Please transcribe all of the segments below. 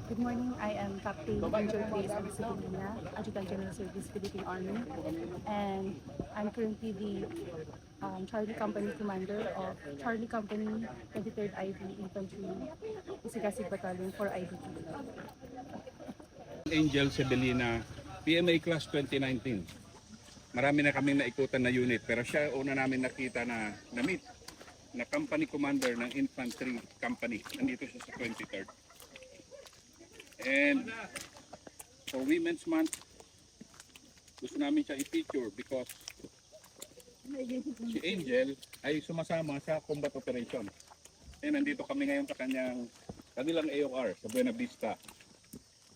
Good morning. I am Captain Angel Grace Alcedina, Adjutant General Service, Philippine Army, and I'm currently the Charlie Company Commander of Charlie Company 23rd IV Infantry Isigasig Battalion for IDP. Angel Sebelina, PMA Class 2019. Marami na kaming naikutan na unit, pero siya una namin nakita na na-meet na company commander ng infantry company. Nandito siya sa 23rd. And for Women's Month, gusto namin siya i-feature because si Angel ay sumasama sa combat operation. And nandito kami ngayon sa kanilang AOR sa Buena Vista,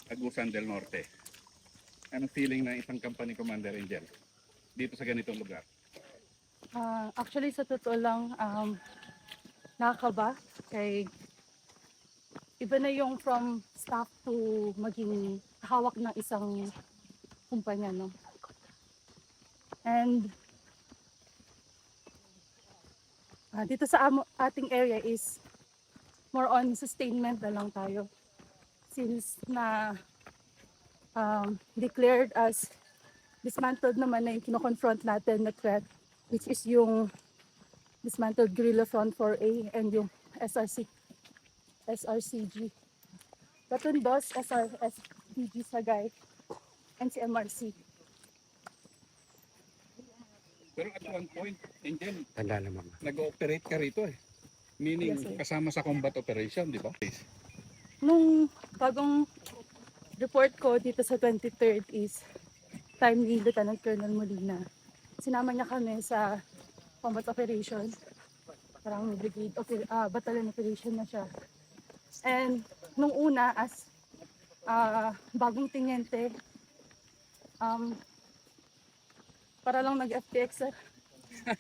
Agusan del Norte. Anong feeling ng isang company commander, Angel, dito sa ganitong lugar? Actually, sa totoo lang, nakakaba. Kay iba na yung from staff to maging hawak ng isang kumpanya, no? And dito sa ating area is more on sustainment na lang tayo. Since na declared as dismantled naman na yung kino-confront natin na threat, which is yung dismantled Guerrilla Front 4A and yung SRCG. Platoon Boss, SRSDG Sagay, and si MRC. Pero at one point, Angel, Tanda naman. nag-ooperate ka rito eh. Meaning, Yes, sir. kasama sa combat operation, di ba? Nung bagong report ko dito sa 23rd is time ni Lieutenant Colonel Molina. Sinama niya kami sa combat operation. Parang brigade battalion operation na siya. And nung una as bagong tingente, para lang nag-FTX, sir.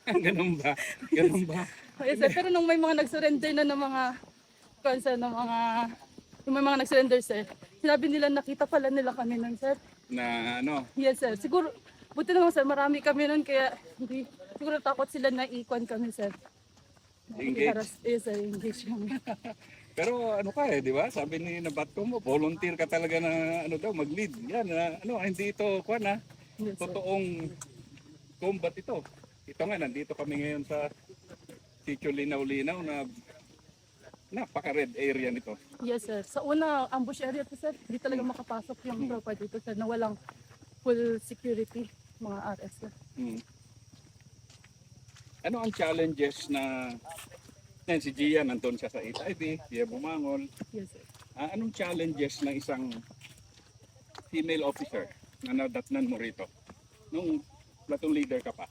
Ganun ba? Ganun ba? Yes, sir. Pero nung may mga nag-surrender na ng mga concern, yung may mga nag-surrender, sir, sinabi nila nakita pala nila kami nun, sir. Na ano, Yes, sir. Siguro, buti naman, sir, marami kami nun, kaya hindi, siguro takot sila na ikwan kami, sir. Engage? Yes, sir, engage kami. pero ano ka eh, di ba? Sabi ni Nabatko mo, volunteer ka talaga na ano daw, mag-lead. Yan, hindi ito, Yes, sir. totoong combat ito. Ito nga, nandito kami ngayon sa Sitio Linaw-Linaw na napaka-red area nito. Yes, sir. Sa una, ambush area to, sir. Hindi talaga makapasok yung tropa dito, sir, na walang full security, mga RS, sir. Ano ang challenges na yan, si Gia nandun siya sa HIV, Gia Bumangol. Yes, sir. Anong challenges ng isang female officer na nadatnan mo rito nung platoon leader ka pa?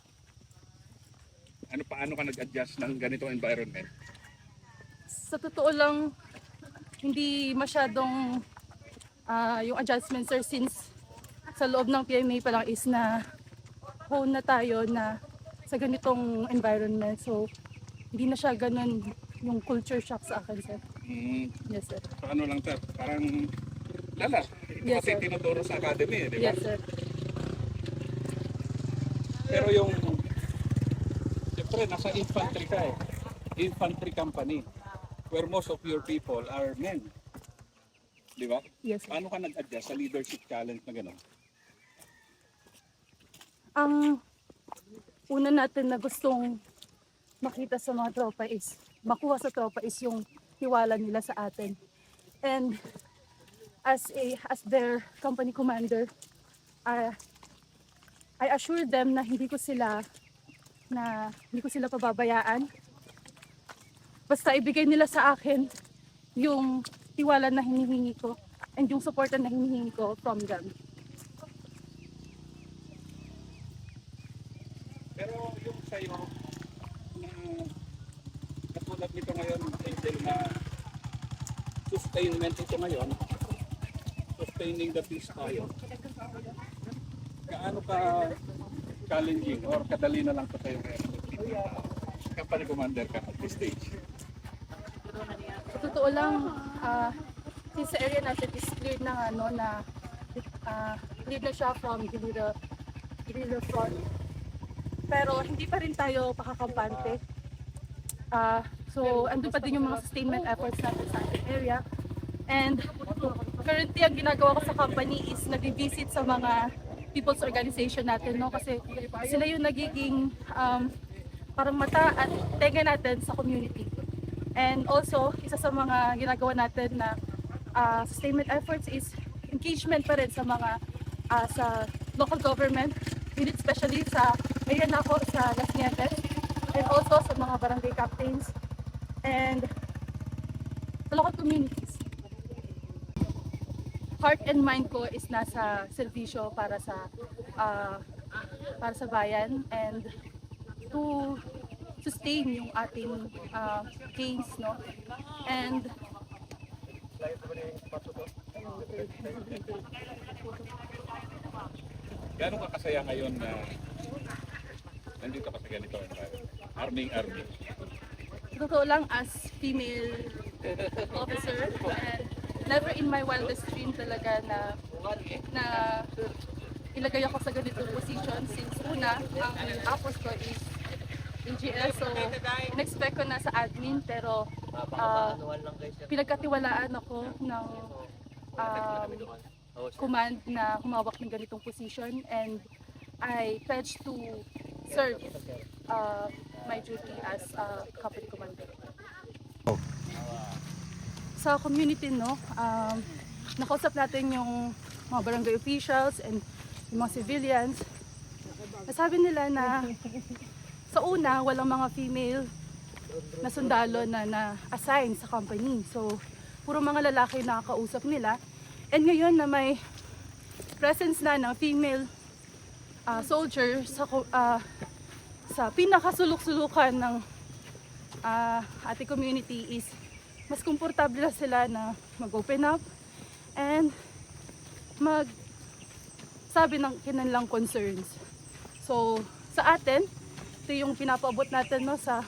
Paano ka nag-adjust ng ganitong environment? Sa totoo lang, hindi masyadong yung adjustment, sir, since sa loob ng PMA pa lang is na hone na tayo na sa ganitong environment. So, hindi na siya ganun yung culture shock sa akin, sir. Yes, sir. So ano lang sir, parang lala. Ito Yes, kasi sir. tinuturo sa academy, di ba? Yes, sir. Pero yung, siyempre nasa infantry ka eh. Infantry company, where most of your people are men. Di ba? Yes, sir. Paano ka nag-adjust sa leadership challenge na gano'n? Ang una natin na gustong makita sa mga tropa is, makuha sa tropa is yung tiwala nila sa atin. And as their company commander, I assure them na hindi ko sila pababayaan. Basta ibigay nila sa akin yung tiwala na hinihingi ko and yung support na hinihingi ko from them. Pero yung sa'yo, na katulad nito ngayon, Angel, na sustainment ito ngayon, sustaining the peace tayo, gaano ka challenging or kadali na lang ito sa'yo ngayon? Company commander ka at this stage. Sa totoo lang, since sa area natin is cleared na cleared na siya from Guerrilla Front. Pero hindi pa rin tayo pakakampante. So, andun pa din yung mga sustainment efforts natin sa ating area. And currently ang ginagawa ko sa company is nag-visit sa mga people's organization natin, no? Kasi sila yung nagiging parang mata at tenga natin sa community. And also, isa sa mga ginagawa natin na sustainment efforts is engagement pa rin sa mga sa local government, unit especially sa area na ako sa Las Nieves, and also sa mga barangay captains and sa local communities. Heart and mind ko is nasa serbisyo para sa bayan and to sustain yung ating gains, no? And Gano'n ka kasaya ngayon na nandito ka sa ganito environment? Army. totoo lang, as female officer, and never in my wildest dream talaga na ilagay ako sa ganitong position since una, ang tapos ko is AGS, so in-expect ko na sa admin, pero pinagkatiwalaan ako ng command na humawak ng ganitong position, and I pledge to serve my duty as a company commander. Sa community, no, nakausap natin yung mga barangay officials and yung mga civilians. Nasabi nila na sa una, walang mga female na sundalo na na-assign sa company. So, puro mga lalaki na nakausap nila. And ngayon na may presence na ng female soldier sa pinakasulok-sulukan ng ating community is mas komportable na sila na mag-open up and magsabi ng kanilang concerns. So, sa atin, ito yung pinapaabot natin, no, sa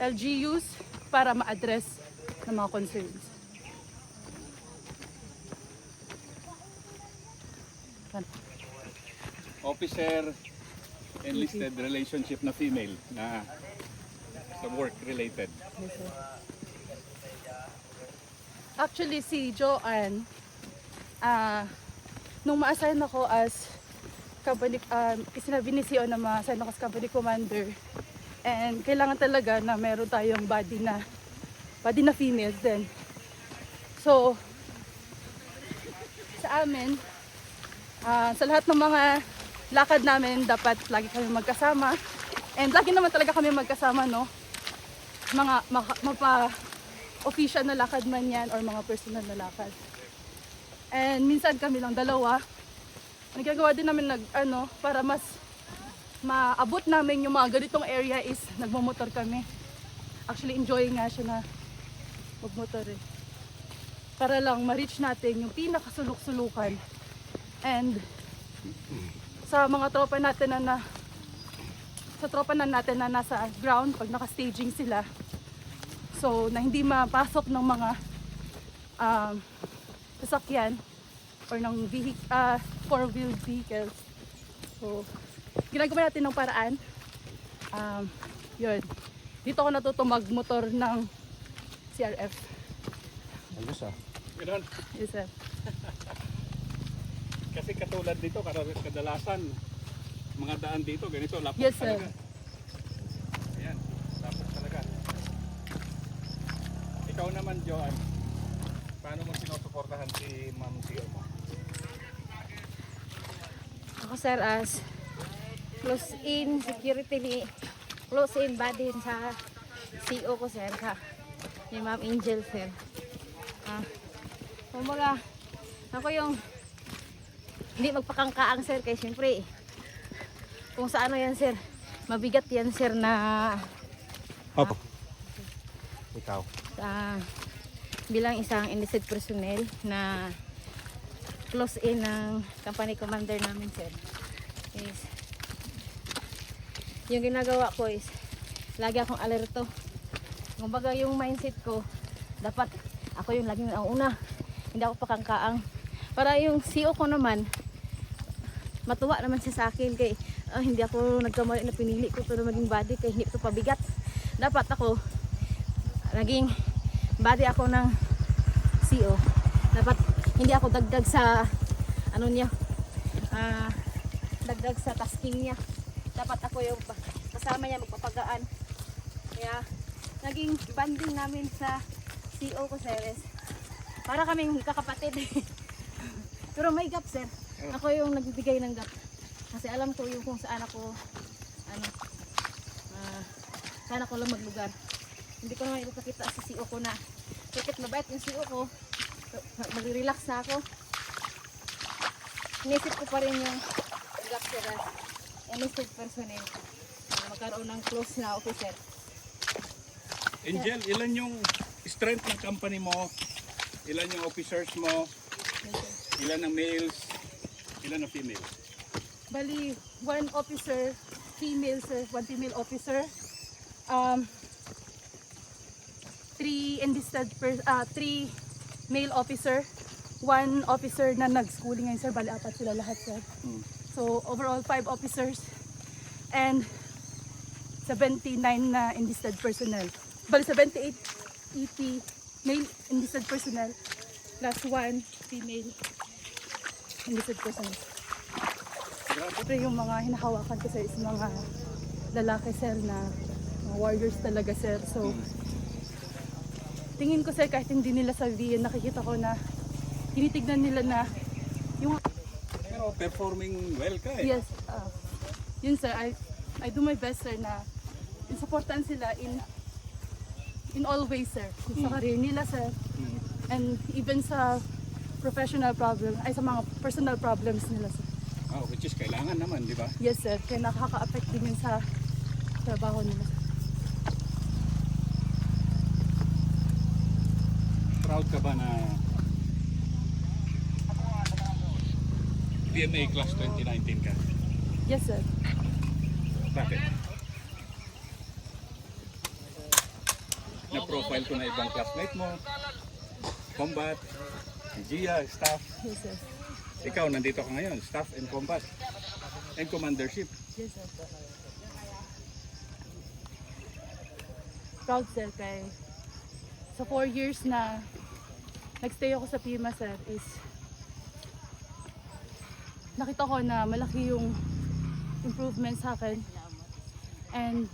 LGUs para ma-address ng mga concerns. Officer enlisted relationship na female na sa work related. Actually, si Joanne, nung ma-assign ako as company, sinabi ni CEO na ma-assign ako as company commander, and kailangan talaga na meron tayong body na female din. So, sa amin, sa lahat ng mga lakad namin, dapat lagi kami magkasama. And lagi naman talaga kami magkasama, no? Mga mapa-official na lakad man yan or mga personal na lakad. And minsan kami lang dalawa. Nagagawa din namin para mas maabot namin yung mga ganitong area is nagmamotor kami. Actually, enjoying nga siya na magmotor eh. Para lang ma-reach natin yung pinakasulok-sulukan. And sa mga tropa natin natin na nasa ground pag naka-staging sila, so na hindi mapasok ng mga sasakyan or ng four-wheeled vehicles. So ginagawa natin ng paraan. Yun, dito ako natutong magmotor ng CRF. Ayos ah. Ganun. Yes, sir. Kasi katulad dito, kadalasan mga daan dito, ganito, lapot Yes, sir. talaga. Ayan, lapot talaga. Ikaw naman, Joanne, paano mo sinusuportahan si Ma'am CEO mo? Ako sir as close in security ni close in body sa CEO ko sir sa ni Ma'am Angel sir. Kumbaga ako yung hindi magpakangkaang sir kay siyempre kung sa ano yan sir mabigat yan sir na Opo. Ikaw. bilang isang enlisted personnel na close in ng company commander namin sir is yung ginagawa ko is lagi akong alerto. Kumbaga yung mindset ko dapat ako yung laging ang una, hindi ako pakangkaang para yung CEO ko naman matuwa naman siya sa akin kay hindi ako nagkamali na pinili ko ito na maging body kay hindi ito pabigat. Dapat ako naging body ako ng CO. Dapat hindi ako dagdag sa ano niya, dagdag sa tasking niya. Dapat ako yung kasama niya magpapagaan. Kaya naging banding namin sa CO ko, Ceres. Para kaming kakapatid. Pero may gap, sir. Ako yung nagbibigay ng gap. Kasi alam ko yung kung saan ako saan ako lang maglugar. Hindi ko naman ipapakita sa CO ko na bakit mabait yung CO ko. Mag-relax na ako. Inisip ko pa rin yung gap, sir. Enlisted personnel. Magkaroon ng close na officer. Angel, ilan yung strength ng company mo? Ilan yung officers mo? Ilan ang males? Ilan ang females? Bali, 1 officer, female sir, 1 female officer. 3 male officer, 1 officer na nag-schooling ngayon sir, bali 4 sila lahat sir. So overall 5 officers and 79 na enlisted personnel. Bali 78 EP male enlisted personnel plus 1 female enlisted personnel. Siyempre yung mga hinahawakan ko sir is mga lalaki sir na mga warriors talaga sir. So tingin ko sir kahit hindi nila sabihin, nakikita ko na tinitignan nila na yung Pero performing well ka eh. yes, yun sir, I do my best sir na supportan sila in all ways sir. Sa career nila sir and even sa professional problem, ay sa mga personal problems nila sir. Oh, which is kailangan naman, di ba? Yes sir, kaya nakaka-affect din yun sa trabaho nila. Proud ka ba na PMA Class 2019 ka? Yes sir. Bakit? Na-profile ko na ibang classmate mo, combat, Gia, staff. Yes sir. Ikaw, nandito ka ngayon, staff and combat and commandership. Yes sir. Proud sir kay sa 4 years na nagstay ako sa PIMA sir is nakita ko na malaki yung improvement sa akin. And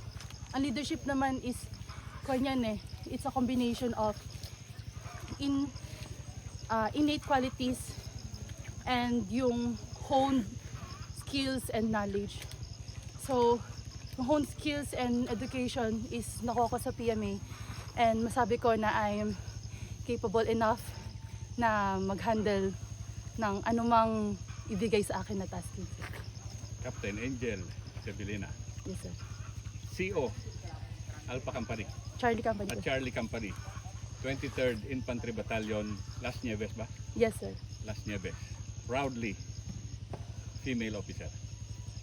ang leadership naman is kanyan eh. It's a combination of innate qualities and yung honed skills and knowledge. So, yung honed skills and education is nakuha ko sa PMA and masabi ko na I am capable enough na mag-handle ng anumang ibigay sa akin na tasking. Captain Angel Sebilina, Yes sir. CO, Alpha Company Charlie Company. at Charlie Company, 23rd Infantry Battalion, Las Nieves ba? Yes sir. Las Nieves. Proudly female officer.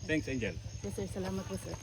Thanks, Angel. Yes sir. Salamat po sir.